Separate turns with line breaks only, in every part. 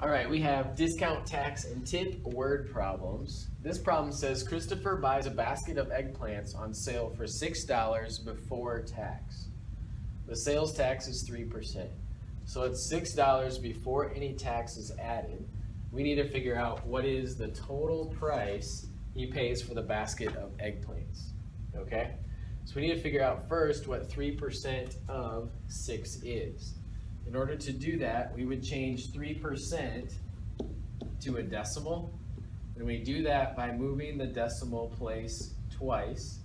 All right, we have discount tax and tip word problems. This problem says Christopher buys a basket of eggplants on sale for $6 before tax. The sales tax is 3%. So it's $6 before any tax is added. We need to figure out what is the total price he pays for the basket of eggplants. Okay? So we need to figure out first what 3% of 6 is. In order to do that, we would change 3% to a decimal. And we do that by moving the decimal place twice.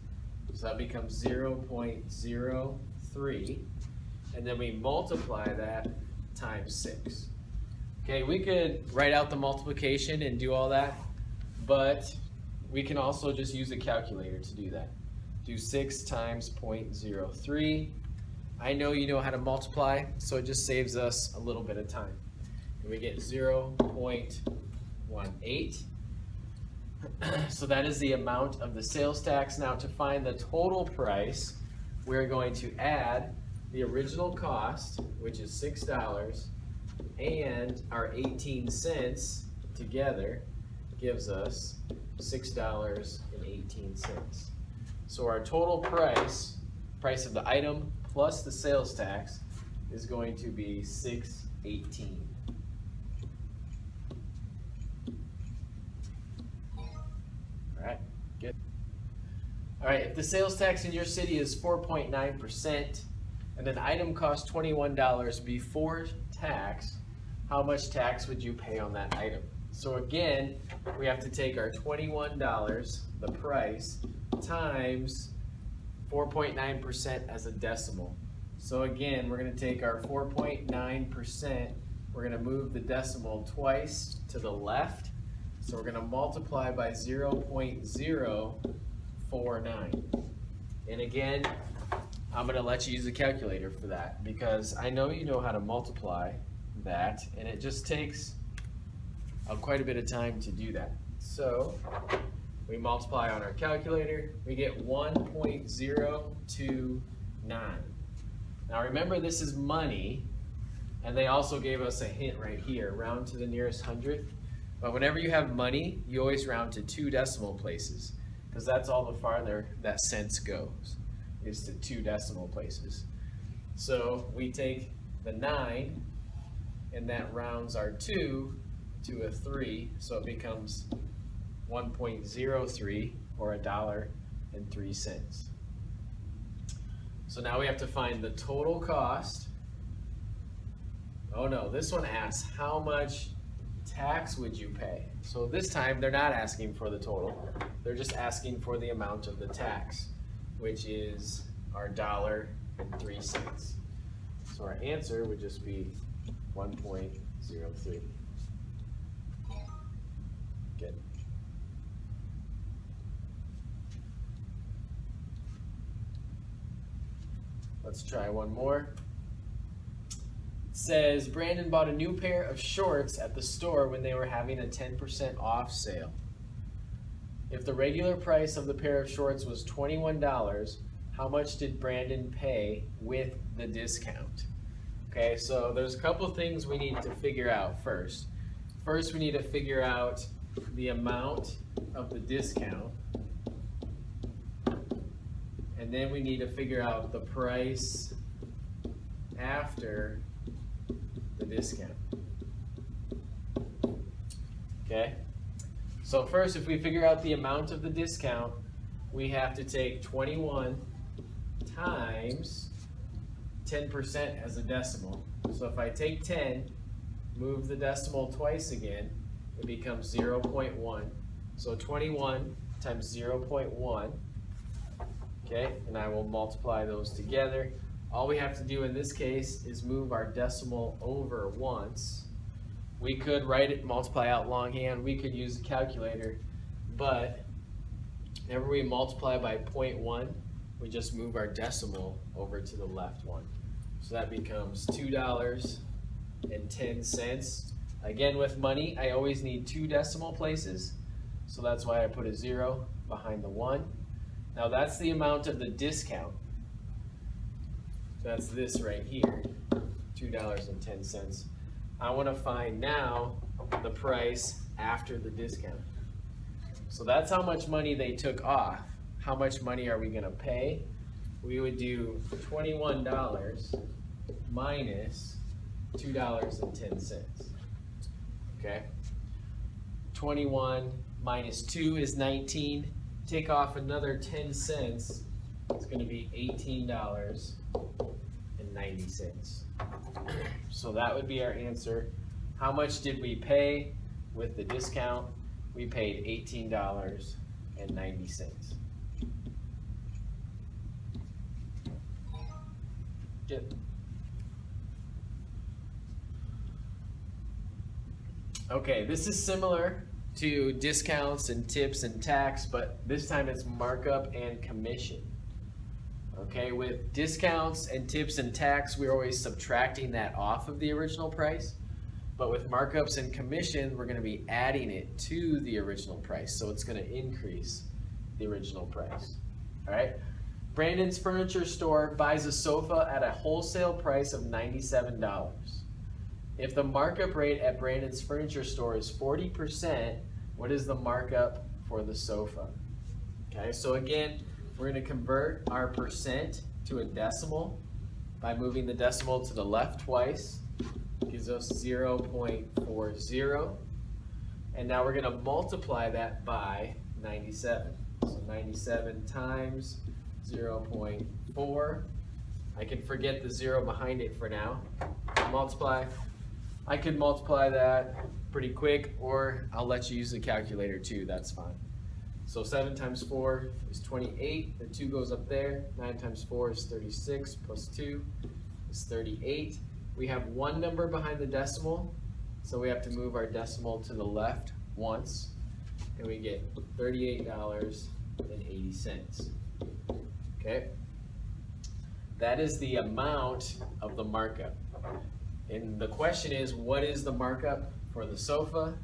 So that becomes 0.03. And then we multiply that times 6. Okay, we could write out the multiplication and do all that, but we can also just use a calculator to do that. Do 6 times 0.03. I know you know how to multiply, so it just saves us a little bit of time. And we get 0.18. So that is the amount of the sales tax. Now to find the total price, we're going to add the original cost, which is $6, and our 18 cents together gives us $6.18. So our total price of the item plus the sales tax is going to be $6.18. All right, good. All right, if the sales tax in your city is 4.9% and an item costs $21 before tax, how much tax would you pay on that item? So again, we have to take our $21, the price, times 4.9% as a decimal. So again, we're going to take our 4.9%, we're going to move the decimal twice to the left. So we're going to multiply by 0.049. And again, I'm going to let you use a calculator for that because I know you know how to multiply that, and it just takes quite a bit of time to do that. So we multiply on our calculator, we get 1.029. Now remember, this is money, and they also gave us a hint right here, round to the nearest hundredth. But whenever you have money, you always round to 2 decimal places, because that's all the farther that cents goes, is to 2 decimal places. So we take the 9, and that rounds our 2 to a 3, so it becomes 1.03, or $1.03. So now we have to find the total cost. Oh no, this one asks how much tax would you pay? So this time they're not asking for the total, they're just asking for the amount of the tax, which is our $1.03. So our answer would just be 1.03. Good. Let's try one more. It says Brandon bought a new pair of shorts at the store when they were having a 10% off sale. If the regular price of the pair of shorts was $21, how much did Brandon pay with the discount? Okay, so there's a couple things we need to figure out first. First, we need to figure out the amount of the discount. And then we need to figure out the price after the discount. Okay? So first, if we figure out the amount of the discount, we have to take 21 times 10% as a decimal. So if I take 10, move the decimal twice again, it becomes 0.1. So 21 times 0.1. Okay, and I will multiply those together. All we have to do in this case is move our decimal over once. We could write it, multiply out longhand, we could use a calculator, but whenever we multiply by 0.1, we just move our decimal over to the left one. So that becomes $2.10. Again, with money, I always need 2 decimal places, so that's why I put a 0 behind the 1. Now that's the amount of the discount. So that's this right here, $2.10. I want to find now the price after the discount. So that's how much money they took off. How much money are we going to pay? We would do $21 minus $2.10. Okay? 21 minus 2 is 19. Take off another 10 cents. It's going to be $18.90. So that would be our answer. How much did we pay with the discount? We paid $18.90. Good. Okay, this is similar to discounts and tips and tax, but this time it's markup and commission. Okay, with discounts and tips and tax, we're always subtracting that off of the original price. But with markups and commission, we're going to be adding it to the original price. So it's going to increase the original price. All right. Brandon's Furniture Store buys a sofa at a wholesale price of $97. If the markup rate at Brandon's Furniture Store is 40%, what is the markup for the sofa? Okay, so again, we're going to convert our percent to a decimal by moving the decimal to the left twice. Gives us 0.40. And now we're going to multiply that by 97. So 97 times 0.4. I can forget the 0 behind it for now. Multiply. I could multiply that pretty quick, or I'll let you use the calculator too. That's fine. So 7 times 4 is 28. The 2 goes up there. 9 times 4 is 36. Plus 2 is 38. We have one number behind the decimal, so we have to move our decimal to the left once, and we get $38.80. Okay? That is the amount of the markup. And the question is, what is the markup for the sofa?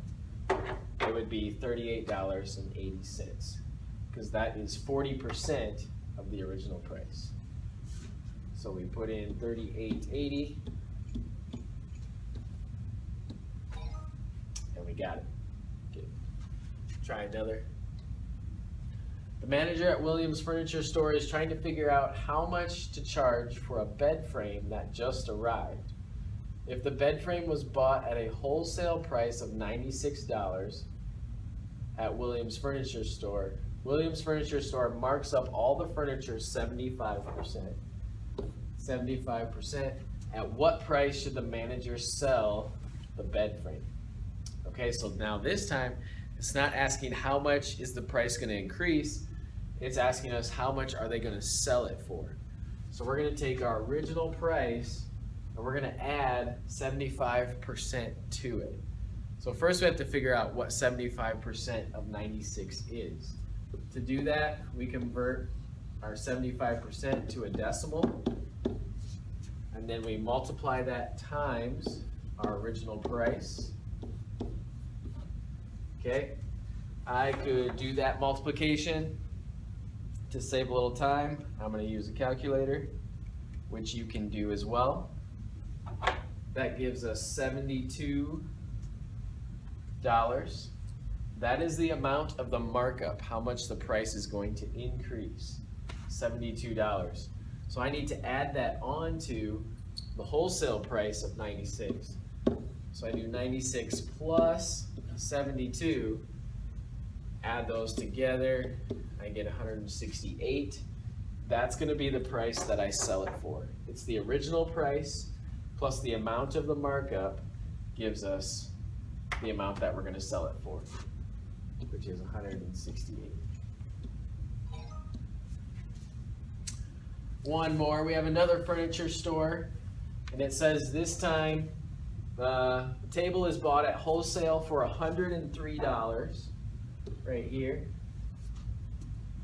It would be $38.80, because that is 40% of the original price. So we put in $38.80. And we got it. Okay. Try another. The manager at Williams Furniture Store is trying to figure out how much to charge for a bed frame that just arrived. If the bed frame was bought at a wholesale price of $96 at Williams Furniture Store, Williams Furniture Store marks up all the furniture 75%. 75%. At what price should the manager sell the bed frame? Okay, so now this time, it's not asking how much is the price going to increase. It's asking us how much are they going to sell it for. So we're going to take our original price and we're going to add 75% to it. So first we have to figure out what 75% of 96 is. To do that, we convert our 75% to a decimal, and then we multiply that times our original price. Okay, I could do that multiplication to save a little time. I'm going to use a calculator, which you can do as well. That gives us $72. That is the amount of the markup, how much the price is going to increase, $72. So I need to add that on to the wholesale price of 96. So I do 96 plus 72, add those together, I get 168. That's going to be the price that I sell it for. It's the original price plus the amount of the markup gives us the amount that we're going to sell it for, which is 168. One more, we have another furniture store, and it says this time the table is bought at wholesale for $103 right here,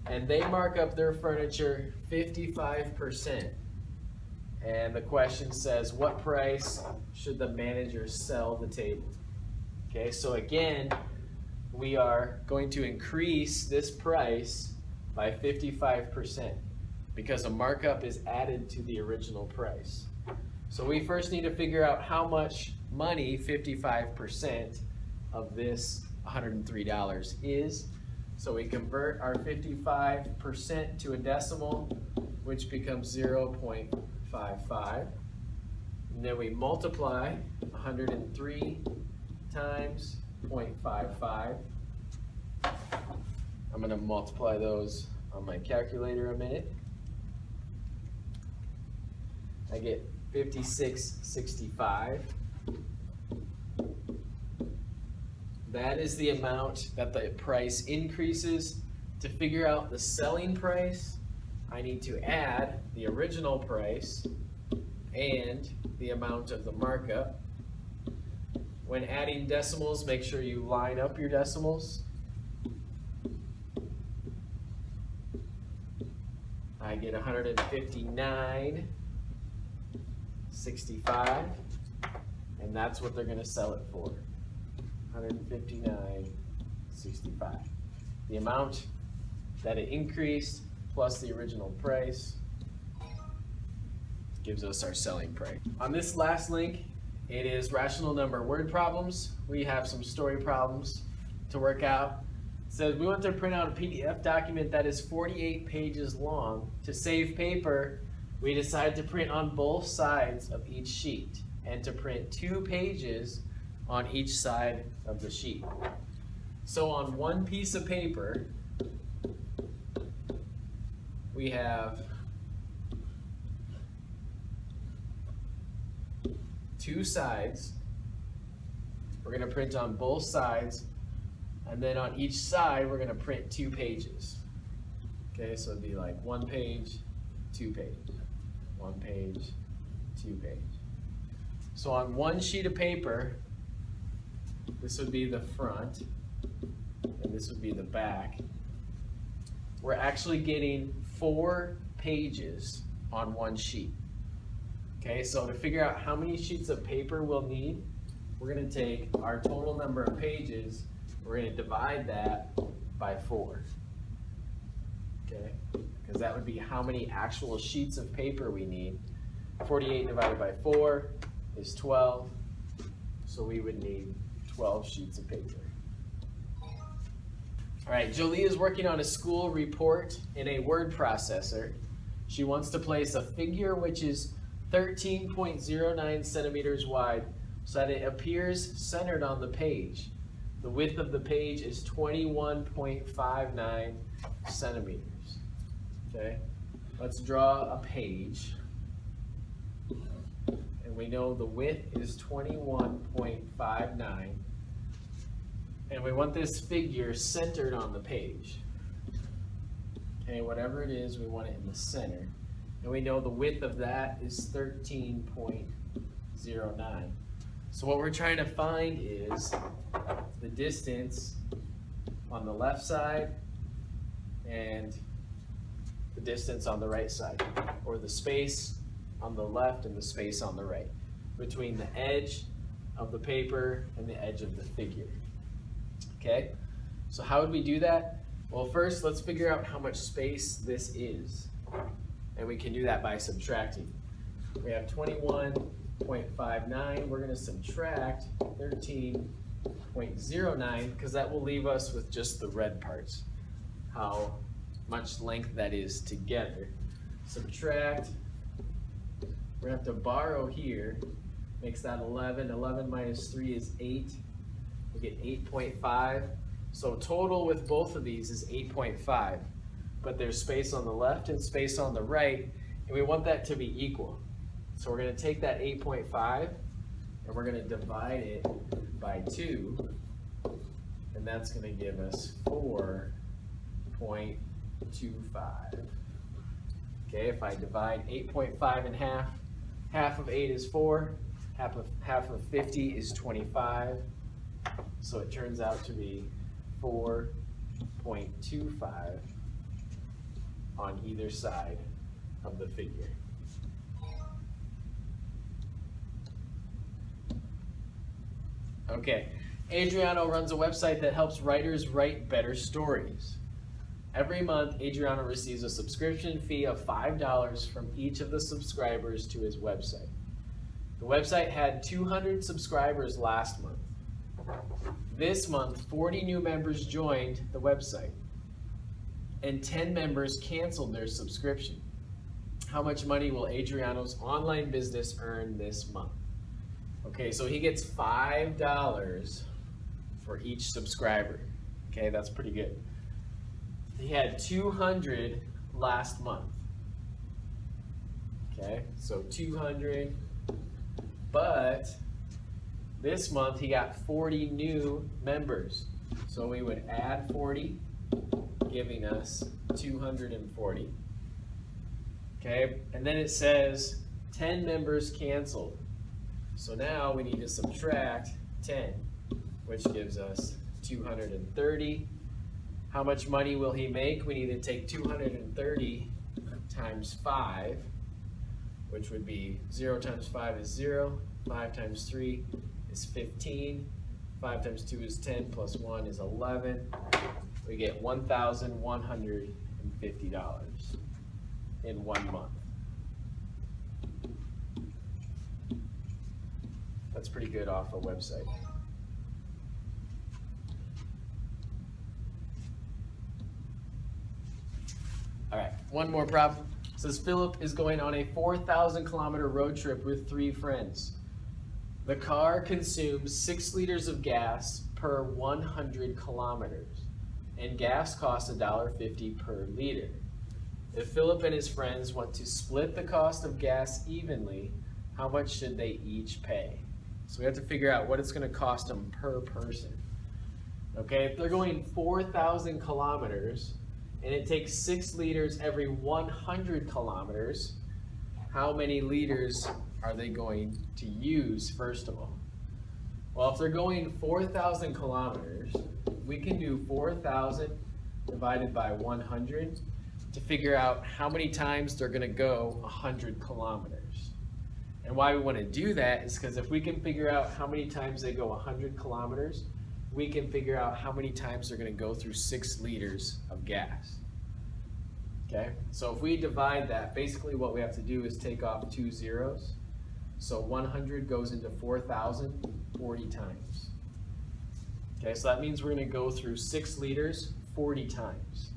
and they mark up their furniture 55%. And the question says, what price should the manager sell the table? Okay, so again, we are going to increase this price by 55% because a markup is added to the original price. So we first need to figure out how much money 55% of this $103 is. So we convert our 55% to a decimal, which becomes 0.55. And then we multiply 103 times 0.55. I'm going to multiply those on my calculator a minute. I get 5665. That is the amount that the price increases. To figure out the selling price, I need to add the original price and the amount of the markup. When adding decimals, make sure you line up your decimals. I get 159.65, and that's what they're going to sell it for. 159.65. The amount that it increased plus the original price gives us our selling price. On this last link, it is rational number word problems. We have some story problems to work out. It says we want to print out a PDF document that is 48 pages long. To save paper, we decide to print on both sides of each sheet and to print 2 pages on each side of the sheet. So on one piece of paper, we have 2 sides. We're going to print on both sides, and then on each side we're going to print 2 pages. Okay, so it'd be like 1 page, 2 page, 1 page, 2 page. So on one sheet of paper, this would be the front, and this would be the back. We're actually getting 4 pages on one sheet. Okay, so to figure out how many sheets of paper we'll need, we're going to take our total number of pages, we're going to divide that by 4. Okay, because that would be how many actual sheets of paper we need. 48 divided by 4 is 12, so we would need 12 sheets of paper. All right, Jolie is working on a school report in a word processor. She wants to place a figure which is 13.09 centimeters wide so that it appears centered on the page. The width of the page is 21.59 centimeters. Okay, let's draw a page. And we know the width is 21.59. And we want this figure centered on the page. Okay, whatever it is, we want it in the center. And we know the width of that is 13.09. So what we're trying to find is the distance on the left side and the distance on the right side, or the space on the left and the space on the right, between the edge of the paper and the edge of the figure. Okay, so how would we do that? Well, first let's figure out how much space this is. And we can do that by subtracting. We have 21.59. We're going to subtract 13.09 because that will leave us with just the red parts, how much length that is together. Subtract, we're going to have to borrow here, makes that 11. 11 minus 3 is 8. We get 8.5. So total with both of these is 8.5. But there's space on the left and space on the right, and we want that to be equal. So we're going to take that 8.5 and we're going to divide it by 2, and that's going to give us 4.25. Okay, if I divide 8.5 in half, half of 8 is 4, half of 50 is 25, so it turns out to be 4.25 on either side of the figure. Okay, Adriano runs a website that helps writers write better stories. Every month, Adriano receives a subscription fee of $5 from each of the subscribers to his website. The website had 200 subscribers last month. This month, 40 new members joined the website, and 10 members canceled their subscription. How much money will Adriano's online business earn this month? Okay, so he gets $5 for each subscriber. Okay, that's pretty good. He had 200 last month. Okay, so 200, but this month he got 40 new members. So we would add 40, giving us 240. Okay, and then it says 10 members canceled. So now we need to subtract 10, which gives us 230. How much money will he make? We need to take 230 times 5, which would be 0 times 5 is 0, 5 times 3 is 15, 5 times 2 is 10, plus 1 is 11. We get $1,150 in 1 month. That's pretty good off a website. All right, one more problem. It says Philip is going on a 4,000-kilometer road trip with 3 friends. The car consumes 6 liters of gas per 100 kilometers, and gas costs $1.50 per liter. If Philip and his friends want to split the cost of gas evenly, how much should they each pay? So we have to figure out what it's going to cost them per person. Okay, if they're going 4,000 kilometers and it takes 6 liters every 100 kilometers, how many liters are they going to use, first of all? Well, if they're going 4,000 kilometers, we can do 4,000 divided by 100 to figure out how many times they're going to go 100 kilometers. And why we want to do that is because if we can figure out how many times they go 100 kilometers, we can figure out how many times they're going to go through 6 liters of gas. Okay, so if we divide that, basically what we have to do is take off 2 zeros. So 100 goes into 4,000 40 times. Okay, so that means we're going to go through 6 liters 40 times.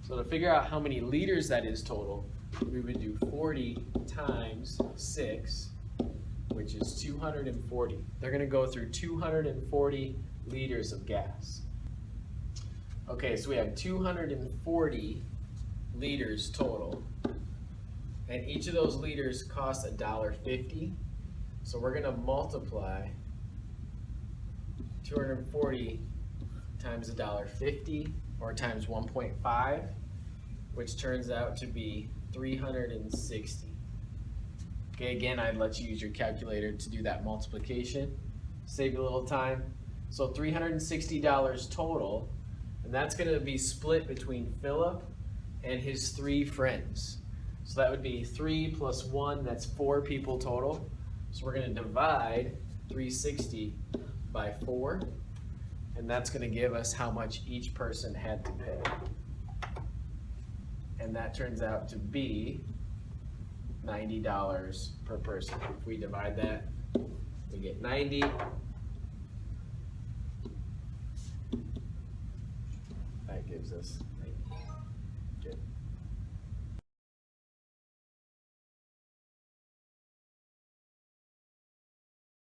So to figure out how many liters that is total, we would do 40 times 6, which is 240. They're going to go through 240 liters of gas. Okay, so we have 240 liters total, and each of those liters costs $1.50. So we're going to multiply 240 times $1.50, or times 1.5, which turns out to be 360. Okay, again, I'd let you use your calculator to do that multiplication. Save you a little time. So $360 total, and that's going to be split between Philip and his 3 friends. So that would be 3 plus 1, that's 4 people total. So we're going to divide 360 by 4, and that's going to give us how much each person had to pay. And that turns out to be $90 per person. If we divide that, we get 90. That gives us